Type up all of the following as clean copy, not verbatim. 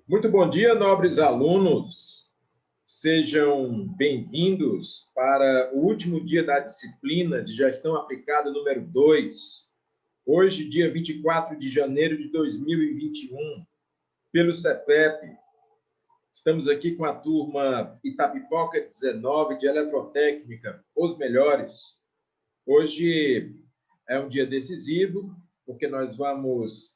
Muito bom dia, nobres alunos. Sejam bem-vindos para o último dia da disciplina de Gestão Aplicada número 2. Hoje, dia 24 de janeiro de 2021, pelo CEPEP. Estamos aqui com a turma Itapipoca 19 de Eletrotécnica, os melhores. Hoje é um dia decisivo, porque nós vamos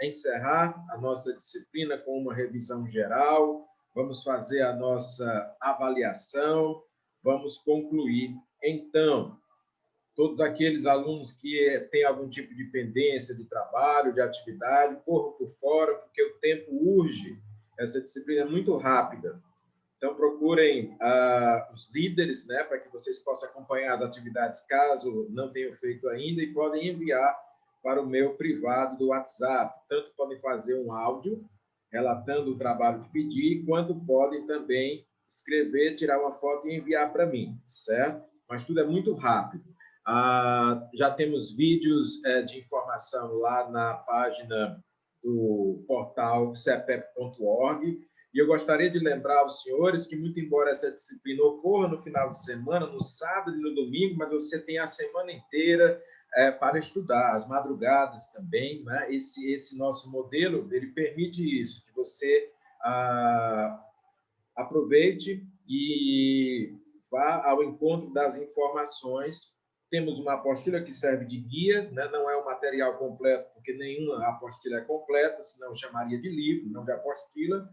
encerrar a nossa disciplina com uma revisão geral, vamos fazer a nossa avaliação, vamos concluir. Então, todos aqueles alunos que têm algum tipo de pendência de trabalho, de atividade, corram por fora, porque o tempo urge. Essa disciplina é muito rápida. Então, procurem os líderes, né, para que vocês possam acompanhar as atividades, caso não tenham feito ainda, e podem enviar para o meu privado do WhatsApp. Tanto podem fazer um áudio relatando o trabalho que pedi, quanto podem também escrever, tirar uma foto e enviar para mim, certo? Mas tudo é muito rápido. Já temos vídeos de informação lá na página do portal cepep.org. E eu gostaria de lembrar aos senhores que, muito embora essa disciplina ocorra no final de semana, no sábado e no domingo, mas você tem a semana inteira para estudar, as madrugadas também, né? Esse nosso modelo, ele permite isso, que você aproveite e vá ao encontro das informações. Temos uma apostila que serve de guia, né? Não é um material completo, porque nenhuma apostila é completa, senão eu chamaria de livro, não de apostila.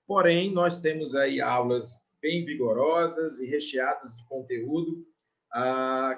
Porém, nós temos aí aulas bem vigorosas e recheadas de conteúdo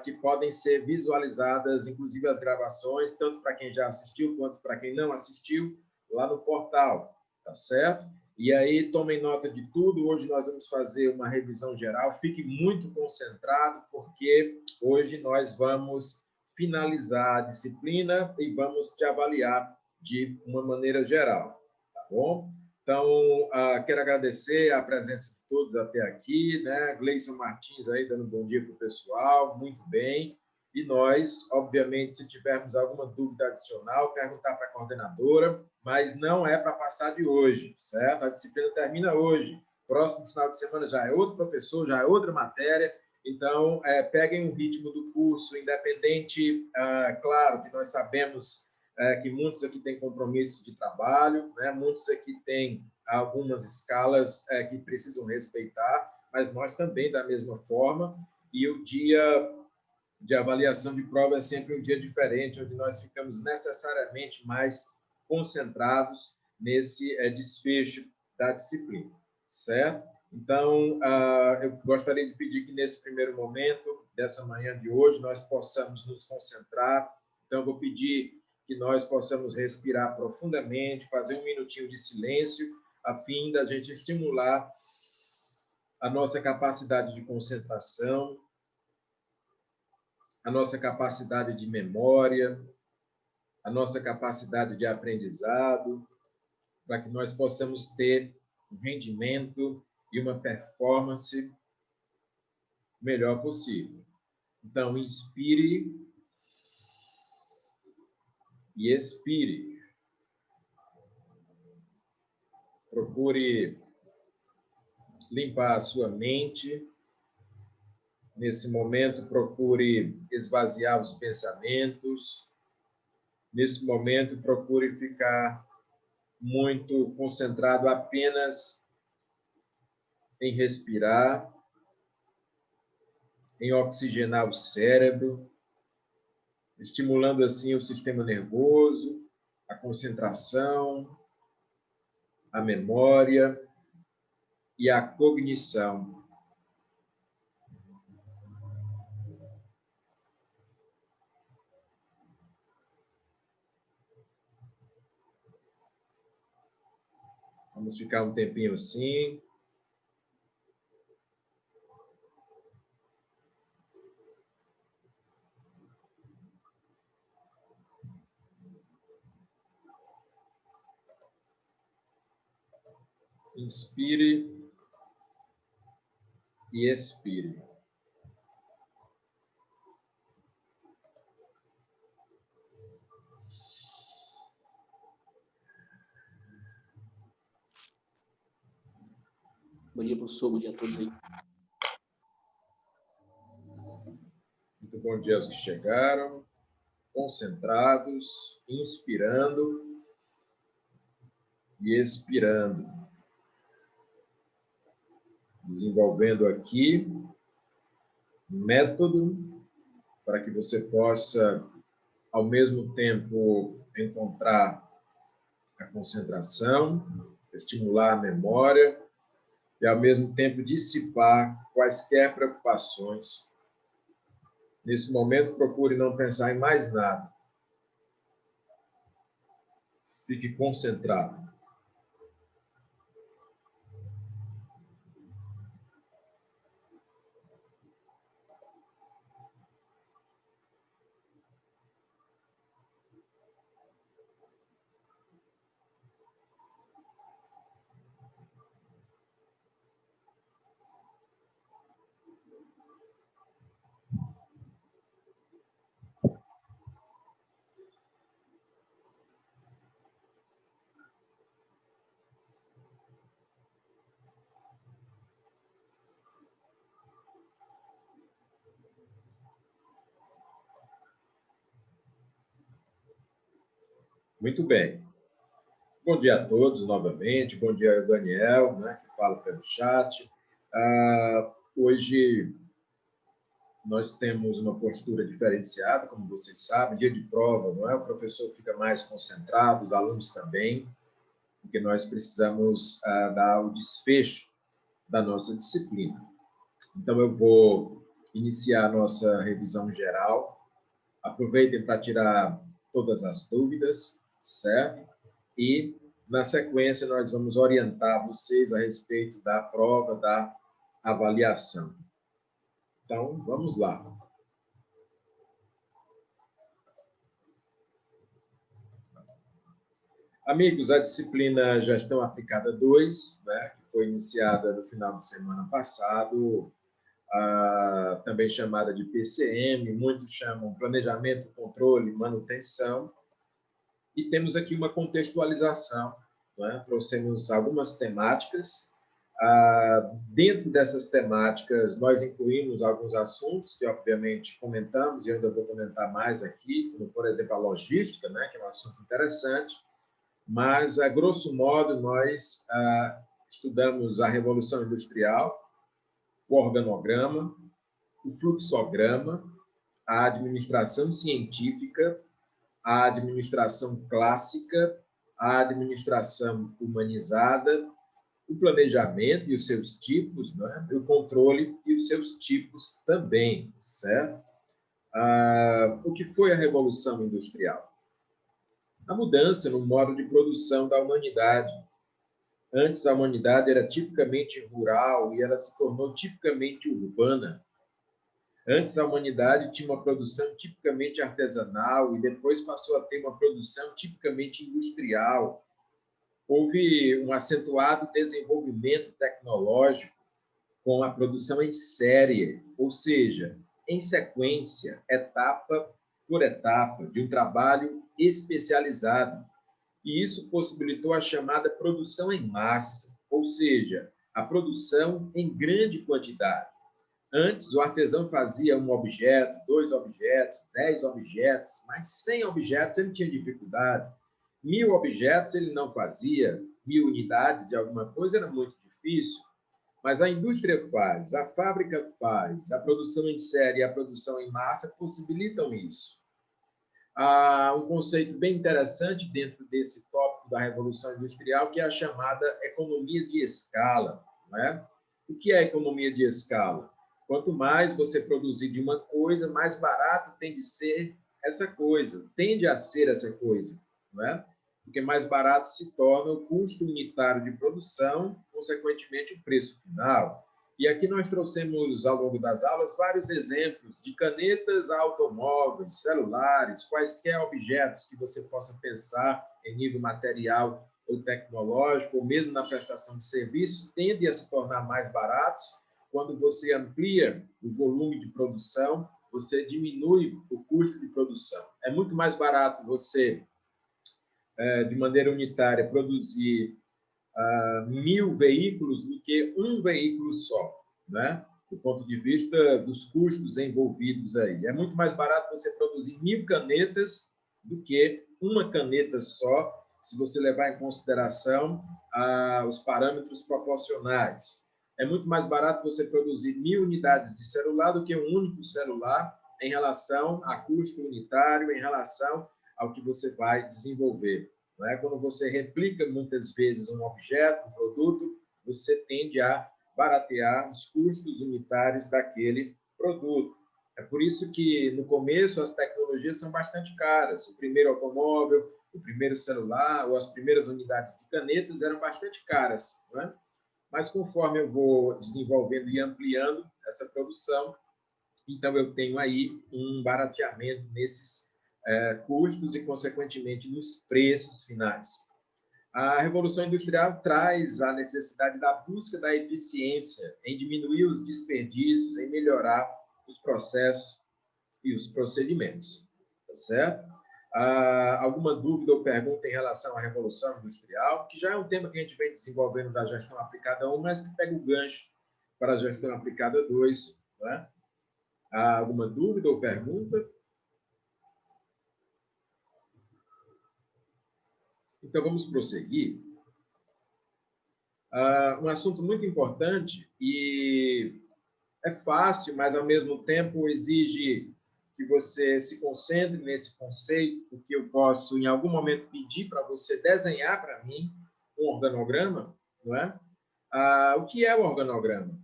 que podem ser visualizadas, inclusive as gravações, tanto para quem já assistiu quanto para quem não assistiu, lá no portal, tá certo? E aí, tomem nota de tudo. Hoje nós vamos fazer uma revisão geral. Fique muito concentrado, porque hoje nós vamos finalizar a disciplina e vamos te avaliar de uma maneira geral, tá bom? Então, quero agradecer a presença de todos até aqui, né? Gleison Martins aí dando um bom dia para o pessoal, muito bem. E nós, obviamente, se tivermos alguma dúvida adicional, perguntar para a coordenadora, mas não é para passar de hoje, certo? A disciplina termina hoje. Próximo final de semana já é outro professor, já é outra matéria. Então, peguem o ritmo do curso, independente, claro, que nós sabemos que muitos aqui têm compromissos de trabalho, né? Muitos aqui têm algumas escalas que precisam respeitar, mas nós também, da mesma forma. E o dia de avaliação de prova é sempre um dia diferente, onde nós ficamos necessariamente mais concentrados nesse desfecho da disciplina, certo? Então, eu gostaria de pedir que, nesse primeiro momento, dessa manhã de hoje, nós possamos nos concentrar. Então, eu vou pedir que nós possamos respirar profundamente, fazer um minutinho de silêncio, a fim da gente estimular a nossa capacidade de concentração, a nossa capacidade de memória, a nossa capacidade de aprendizado, para que nós possamos ter um rendimento e uma performance melhor possível. Então, inspire e expire. Procure limpar a sua mente. Nesse momento, procure esvaziar os pensamentos. Nesse momento, procure ficar muito concentrado apenas em respirar, em oxigenar o cérebro, estimulando assim o sistema nervoso, a concentração, a memória e a cognição. Vamos ficar um tempinho assim. Inspire e expire. Bom dia, professor. Bom dia a todos aí. Muito bom dia aos que chegaram, concentrados, inspirando e expirando. Desenvolvendo aqui um método para que você possa, ao mesmo tempo, encontrar a concentração, estimular a memória e, ao mesmo tempo, dissipar quaisquer preocupações. Nesse momento, procure não pensar em mais nada. Fique concentrado. Muito bem. Bom dia a todos novamente. Bom dia, Daniel, né, que fala pelo chat. Hoje nós temos uma postura diferenciada, como vocês sabem, dia de prova, não é? O professor fica mais concentrado, os alunos também, porque nós precisamos dar o desfecho da nossa disciplina. Então, eu vou iniciar a nossa revisão geral. Aproveitem para tirar todas as dúvidas, certo? E, na sequência, nós vamos orientar vocês a respeito da prova, da avaliação. Então, vamos lá. Amigos, a disciplina Gestão Aplicada 2, né, que foi iniciada no final de semana passado, também chamada de PCM, muitos chamam Planejamento, Controle e Manutenção. E temos aqui uma contextualização, né? Trouxemos algumas temáticas. Dentro dessas temáticas, nós incluímos alguns assuntos que, obviamente, comentamos, e eu ainda vou comentar mais aqui, como, por exemplo, a logística, né? Que é um assunto interessante. Mas, a grosso modo, nós estudamos a Revolução Industrial, o organograma, o fluxograma, a administração científica, a administração clássica, a administração humanizada, o planejamento e os seus tipos, né? O controle e os seus tipos também, certo? O que foi a Revolução Industrial? A mudança no modo de produção da humanidade. Antes, a humanidade era tipicamente rural e ela se tornou tipicamente urbana. Antes, a humanidade tinha uma produção tipicamente artesanal e depois passou a ter uma produção tipicamente industrial. Houve um acentuado desenvolvimento tecnológico com a produção em série, ou seja, em sequência, etapa por etapa, de um trabalho especializado. E isso possibilitou a chamada produção em massa, ou seja, a produção em grande quantidade. Antes, o artesão fazia um objeto, 2 objetos, 10 objetos, mas 100 objetos ele tinha dificuldade. 1000 objetos ele não fazia, 1000 unidades de alguma coisa era muito difícil. Mas a indústria faz, a fábrica faz, a produção em série e a produção em massa possibilitam isso. Há um conceito bem interessante dentro desse tópico da Revolução Industrial, que é a chamada economia de escala. Não é? O que é economia de escala? Quanto mais você produzir de uma coisa, mais barato tende a ser essa coisa, não é? Porque mais barato se torna o custo unitário de produção, consequentemente o preço final. E aqui nós trouxemos, ao longo das aulas, vários exemplos de canetas a automóveis, celulares, quaisquer objetos que você possa pensar em nível material ou tecnológico, ou mesmo na prestação de serviços, tendem a se tornar mais baratos. Quando você amplia o volume de produção, você diminui o custo de produção. É muito mais barato você, de maneira unitária, produzir 1000 veículos do que um veículo só, né? Do ponto de vista dos custos envolvidos aí. É muito mais barato você produzir 1000 canetas do que uma caneta só, se você levar em consideração os parâmetros proporcionais. É muito mais barato você produzir 1000 unidades de celular do que um único celular em relação a custo unitário, em relação ao que você vai desenvolver. Não é? Quando você replica muitas vezes um objeto, um produto, você tende a baratear os custos unitários daquele produto. É por isso que, no começo, as tecnologias são bastante caras. O primeiro automóvel, o primeiro celular, ou as primeiras unidades de canetas eram bastante caras. Não é? Mas, conforme eu vou desenvolvendo e ampliando essa produção, então eu tenho aí um barateamento nesses custos e, consequentemente, nos preços finais. A Revolução Industrial traz a necessidade da busca da eficiência, em diminuir os desperdícios, em melhorar os processos e os procedimentos. Tá certo? Alguma dúvida ou pergunta em relação à Revolução Industrial, que já é um tema que a gente vem desenvolvendo da gestão aplicada 1, mas que pega o gancho para a gestão aplicada 2. Né? Alguma dúvida ou pergunta? Então, vamos prosseguir. Um assunto muito importante e é fácil, mas, ao mesmo tempo, exige que você se concentre nesse conceito, porque eu posso, em algum momento, pedir para você desenhar para mim um organograma, não é? O que é o organograma?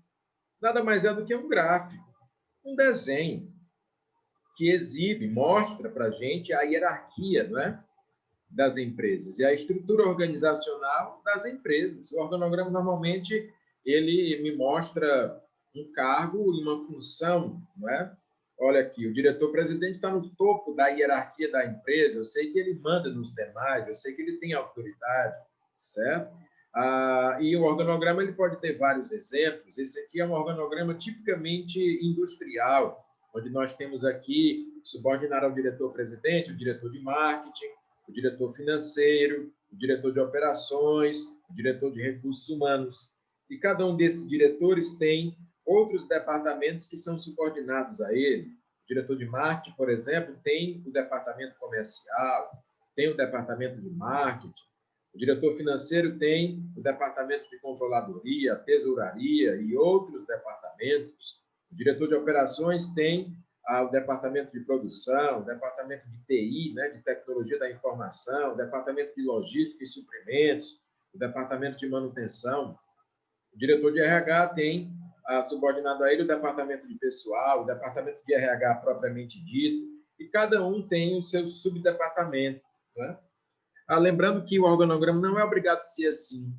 Nada mais é do que um gráfico, um desenho que exibe, mostra para a gente a hierarquia, não é? Das empresas e a estrutura organizacional das empresas. O organograma, normalmente, ele me mostra um cargo e uma função, não é? Olha aqui, o diretor-presidente está no topo da hierarquia da empresa, eu sei que ele manda nos demais, eu sei que ele tem autoridade, certo? E o organograma ele pode ter vários exemplos. Esse aqui é um organograma tipicamente industrial, onde nós temos aqui, subordinado ao diretor-presidente, o diretor de marketing, o diretor financeiro, o diretor de operações, o diretor de recursos humanos. E cada um desses diretores tem outros departamentos que são subordinados a ele. O diretor de marketing, por exemplo, tem o departamento comercial, tem o departamento de marketing. O diretor financeiro tem o departamento de controladoria, tesouraria e outros departamentos. O diretor de operações tem o departamento de produção, o departamento de TI, né, de tecnologia da informação, o departamento de logística e suprimentos, o departamento de manutenção. O diretor de RH tem subordinado a ele o departamento de pessoal, o departamento de RH propriamente dito, e cada um tem o seu subdepartamento. Né? Lembrando que o organograma não é obrigado a ser assim.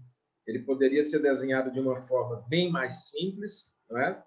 Ele poderia ser desenhado de uma forma bem mais simples, não é?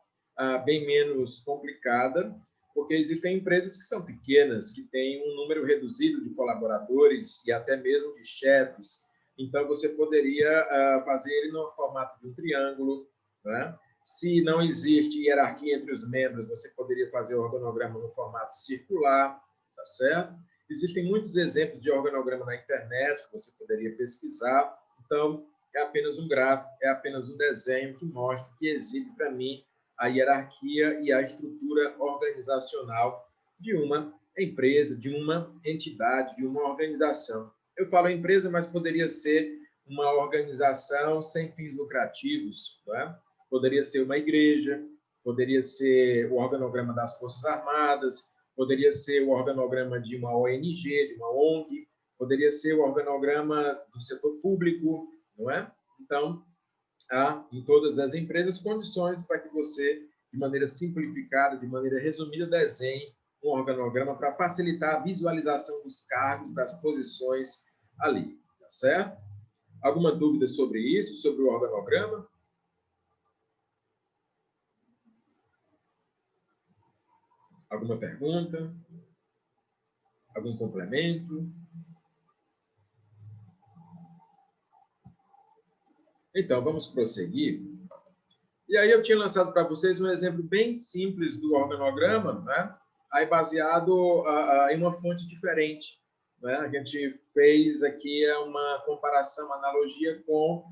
Bem menos complicada, porque existem empresas que são pequenas, que têm um número reduzido de colaboradores e até mesmo de chefes. Então, você poderia fazer ele no formato de um triângulo. Né? Se não existe hierarquia entre os membros, você poderia fazer o organograma no formato circular, tá certo? Existem muitos exemplos de organograma na internet que você poderia pesquisar. Então, é apenas um gráfico, é apenas um desenho que mostra, que exibe para mim a hierarquia e a estrutura organizacional de uma empresa, de uma entidade, de uma organização. Eu falo empresa, mas poderia ser uma organização sem fins lucrativos, não é? Poderia ser uma igreja, poderia ser o organograma das Forças Armadas, poderia ser o organograma de uma ONG, de uma ONG, poderia ser o organograma do setor público, não é? Então, há em todas as empresas condições para que você, de maneira simplificada, de maneira resumida, desenhe um organograma para facilitar a visualização dos cargos, das posições ali, tá certo? Alguma dúvida sobre isso, sobre o organograma? Alguma pergunta? Algum complemento? Então, vamos prosseguir. E aí eu tinha lançado para vocês um exemplo bem simples do organograma, né? Aí baseado em uma fonte diferente. Né? A gente fez aqui uma comparação, uma analogia com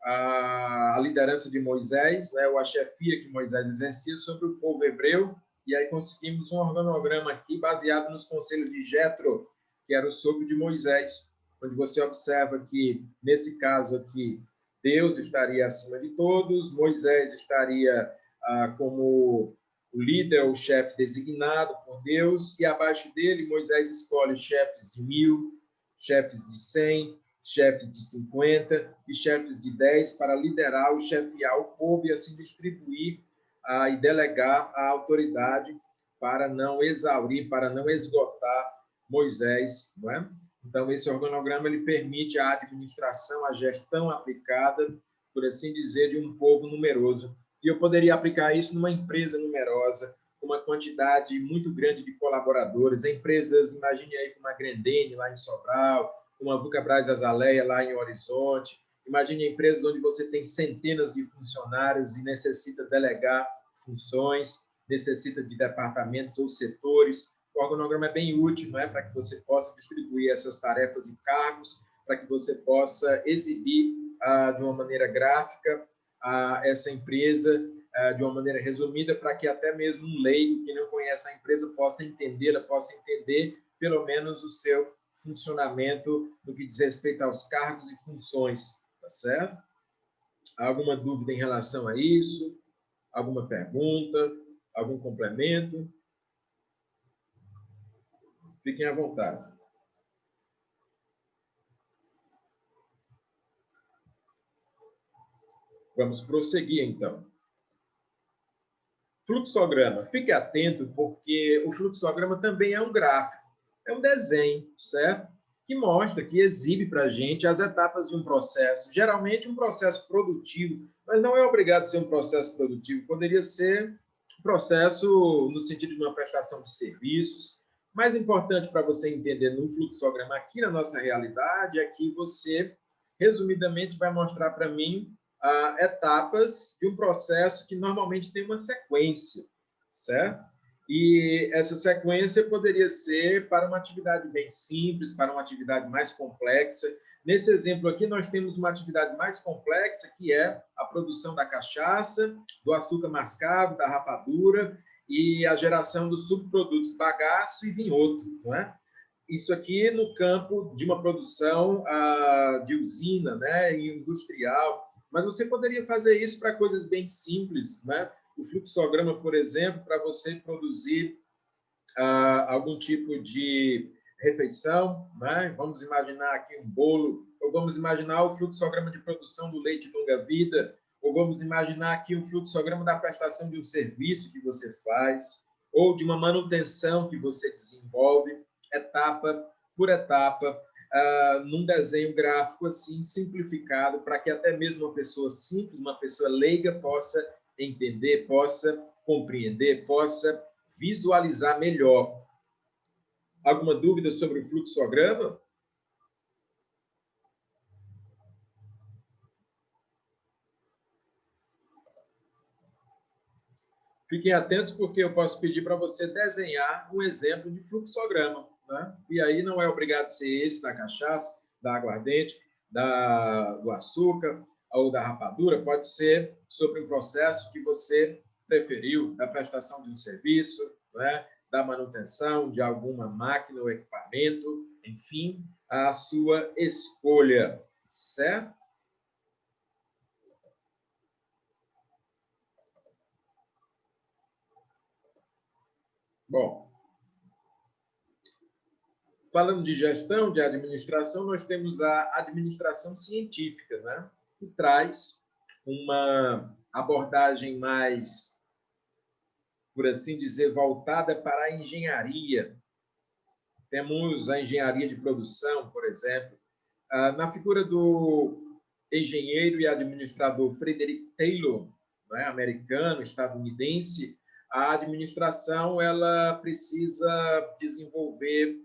a liderança de Moisés, né, ou a chefia que Moisés exercia sobre o povo hebreu, e aí conseguimos um organograma aqui baseado nos conselhos de Jetro, que era o sogro de Moisés, onde você observa que, nesse caso aqui, Deus estaria acima de todos, Moisés estaria como o líder, o chefe designado por Deus, e abaixo dele, Moisés escolhe chefes de 1000, chefes de 100, chefes de 50 e chefes de 10 para liderar ou chefiar o povo e assim distribuir e delegar a autoridade para não exaurir, para não esgotar Moisés, não é? Então, esse organograma ele permite a administração, a gestão aplicada, por assim dizer, de um povo numeroso. E eu poderia aplicar isso numa empresa numerosa, com uma quantidade muito grande de colaboradores. Empresas, imagine aí uma Grendene, lá em Sobral, uma Vulcabras Azaleia, lá em Horizonte. Imagine empresas onde você tem centenas de funcionários e necessita delegar funções, necessita de departamentos ou setores. O organograma é bem útil, não é? Para que você possa distribuir essas tarefas e cargos, para que você possa exibir de uma maneira gráfica essa empresa de uma maneira resumida, para que até mesmo um leigo que não conhece a empresa possa entendê-la, possa entender pelo menos o seu funcionamento no que diz respeito aos cargos e funções, tá certo? Alguma dúvida em relação a isso? Alguma pergunta? Algum complemento? Fiquem à vontade. Vamos prosseguir, então. Fluxograma. Fique atento, porque o fluxograma também é um gráfico, é um desenho, certo? Que mostra, que exibe para a gente as etapas de um processo. Geralmente um processo produtivo, mas não é obrigado a ser um processo produtivo. Poderia ser um processo no sentido de uma prestação de serviços. Mais importante para você entender no fluxograma aqui na nossa realidade é que você, resumidamente, vai mostrar para mim etapas de um processo que normalmente tem uma sequência, certo? E essa sequência poderia ser para uma atividade bem simples, para uma atividade mais complexa. Nesse exemplo aqui, nós temos uma atividade mais complexa, que é a produção da cachaça, do açúcar mascavo, da rapadura e a geração dos subprodutos bagaço e vinhoto, não é? Isso aqui no campo de uma produção de usina, né, industrial. Mas você poderia fazer isso para coisas bem simples, né? O fluxograma, por exemplo, para você produzir algum tipo de refeição, né? Vamos imaginar aqui um bolo, ou vamos imaginar o fluxograma de produção do leite longa-vida, ou vamos imaginar aqui um fluxograma da prestação de um serviço que você faz, ou de uma manutenção que você desenvolve, etapa por etapa, num desenho gráfico assim, simplificado, para que até mesmo uma pessoa simples, uma pessoa leiga, possa entender, possa compreender, possa visualizar melhor. Alguma dúvida sobre o fluxograma? Fiquem atentos, porque eu posso pedir para você desenhar um exemplo de fluxograma, né? E aí não é obrigado a ser esse da cachaça, da aguardente, do açúcar ou da rapadura, pode ser sobre um processo que você preferiu, da prestação de um serviço, né? Da manutenção de alguma máquina ou equipamento, enfim, a sua escolha, certo? Bom, falando de gestão, de administração, nós temos a administração científica, né? Que traz uma abordagem mais, por assim dizer, voltada para a engenharia. Temos a engenharia de produção, por exemplo. Na figura do engenheiro e administrador Frederick Taylor, né, americano, estadunidense, a administração ela precisa desenvolver,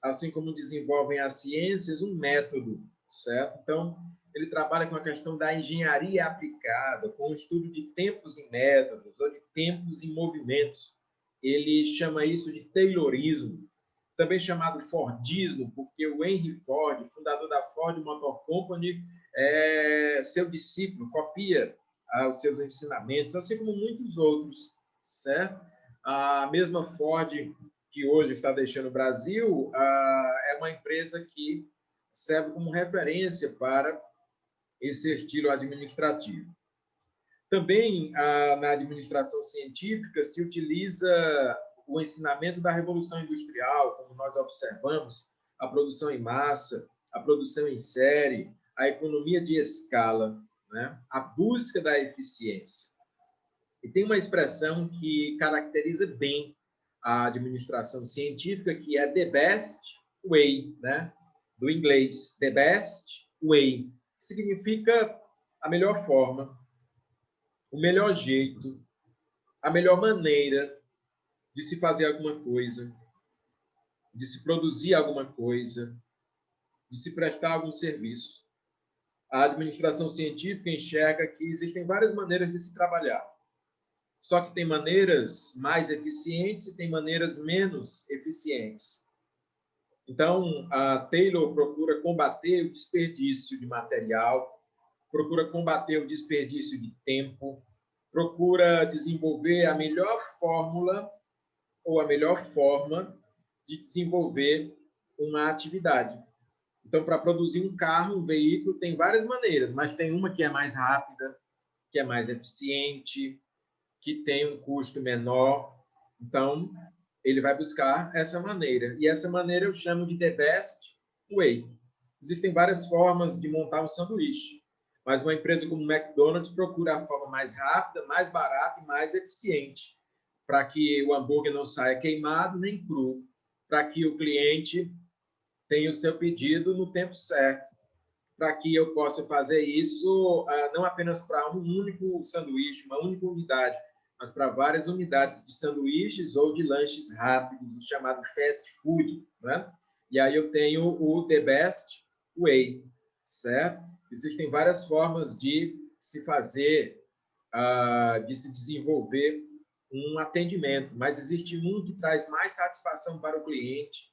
assim como desenvolvem as ciências, um método, certo? Então, ele trabalha com a questão da engenharia aplicada, com o estudo de tempos e métodos, ou de tempos e movimentos. Ele chama isso de Taylorismo, também chamado Fordismo, porque o Henry Ford, fundador da Ford Motor Company, seu discípulo, copia os seus ensinamentos, assim como muitos outros, certo? A mesma Ford, que hoje está deixando o Brasil, é uma empresa que serve como referência para esse estilo administrativo. Também, na administração científica, se utiliza o ensinamento da Revolução Industrial, como nós observamos, a produção em massa, a produção em série, a economia de escala, né? A busca da eficiência. E tem uma expressão que caracteriza bem a administração científica, que é the best way, né? Do inglês, the best way, que significa a melhor forma, o melhor jeito, a melhor maneira de se fazer alguma coisa, de se produzir alguma coisa, de se prestar algum serviço. A administração científica enxerga que existem várias maneiras de se trabalhar. Só que tem maneiras mais eficientes e tem maneiras menos eficientes. Então, a Taylor procura combater o desperdício de material, procura combater o desperdício de tempo, procura desenvolver a melhor fórmula ou a melhor forma de desenvolver uma atividade. Então, para produzir um carro, um veículo, tem várias maneiras, mas tem uma que é mais rápida, que é mais eficiente, que tem um custo menor. Então, ele vai buscar essa maneira. E essa maneira eu chamo de the best way. Existem várias formas de montar um sanduíche, mas uma empresa como o McDonald's procura a forma mais rápida, mais barata e mais eficiente, para que o hambúrguer não saia queimado nem cru, para que o cliente tenha o seu pedido no tempo certo, para que eu possa fazer isso não apenas para um único sanduíche, uma única unidade, mas para várias unidades de sanduíches ou de lanches rápidos, o chamado fast food, né? E aí eu tenho o the best way, certo? Existem várias formas de se fazer, de se desenvolver um atendimento, mas existe um que traz mais satisfação para o cliente,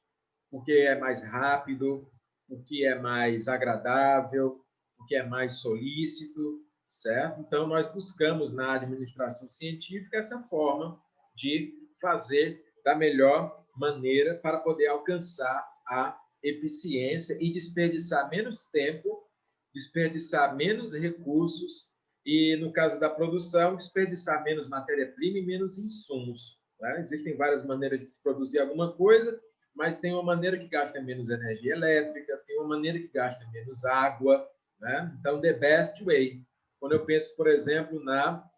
porque é mais rápido, porque é mais agradável, porque é mais solícito, certo? Então, nós buscamos na administração científica essa forma de fazer da melhor maneira para poder alcançar a eficiência e desperdiçar menos tempo, desperdiçar menos recursos e, no caso da produção, desperdiçar menos matéria-prima e menos insumos, né? Existem várias maneiras de se produzir alguma coisa, mas tem uma maneira que gasta menos energia elétrica, tem uma maneira que gasta menos água, né? Então, the best way. Quando eu penso, por exemplo, na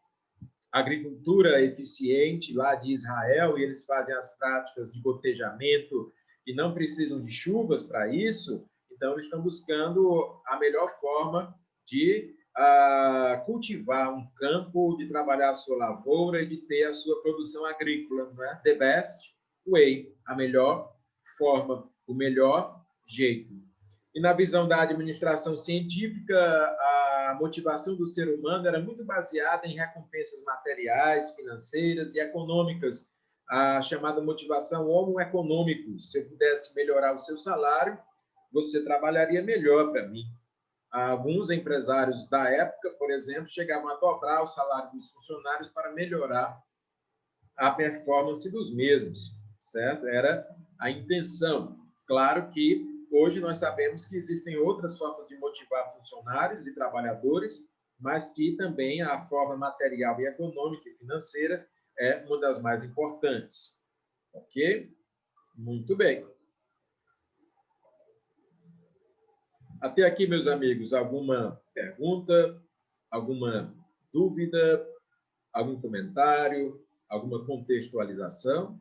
agricultura eficiente lá de Israel, e eles fazem as práticas de gotejamento e não precisam de chuvas para isso, então eles estão buscando a melhor forma de cultivar um campo, de trabalhar a sua lavoura e de ter a sua produção agrícola, né? The best way, a melhor forma, o melhor jeito. E na visão da administração científica, a motivação do ser humano era muito baseada em recompensas materiais, financeiras e econômicas, a chamada motivação homo econômicus. Se eu pudesse melhorar o seu salário, você trabalharia melhor para mim. Alguns empresários da época, por exemplo, chegavam a dobrar o salário dos funcionários para melhorar a performance dos mesmos, certo? Era a intenção. Claro que hoje nós sabemos que existem outras formas de motivar funcionários e trabalhadores, mas que também a forma material e econômica e financeira é uma das mais importantes. Ok? Muito bem. Até aqui, meus amigos, alguma pergunta, alguma dúvida, algum comentário, alguma contextualização?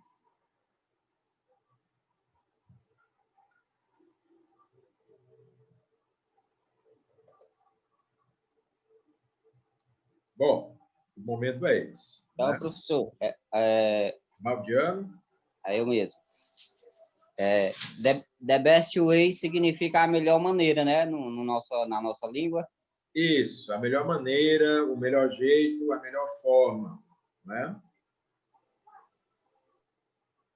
Bom, o momento é esse. Então, Né? professor, Valdiano? é eu mesmo. The best way significa a melhor maneira, né? Na nossa língua. Isso, a melhor maneira, o melhor jeito, a melhor forma. Né?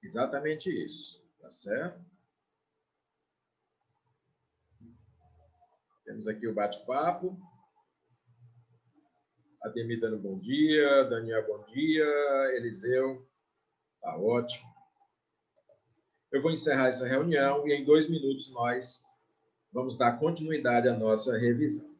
Exatamente isso. Tá certo? Temos aqui o bate-papo. Ademir dando bom dia, Daniel bom dia, Eliseu, tá ótimo. Eu vou encerrar essa reunião e em 2 minutos nós vamos dar continuidade à nossa revisão.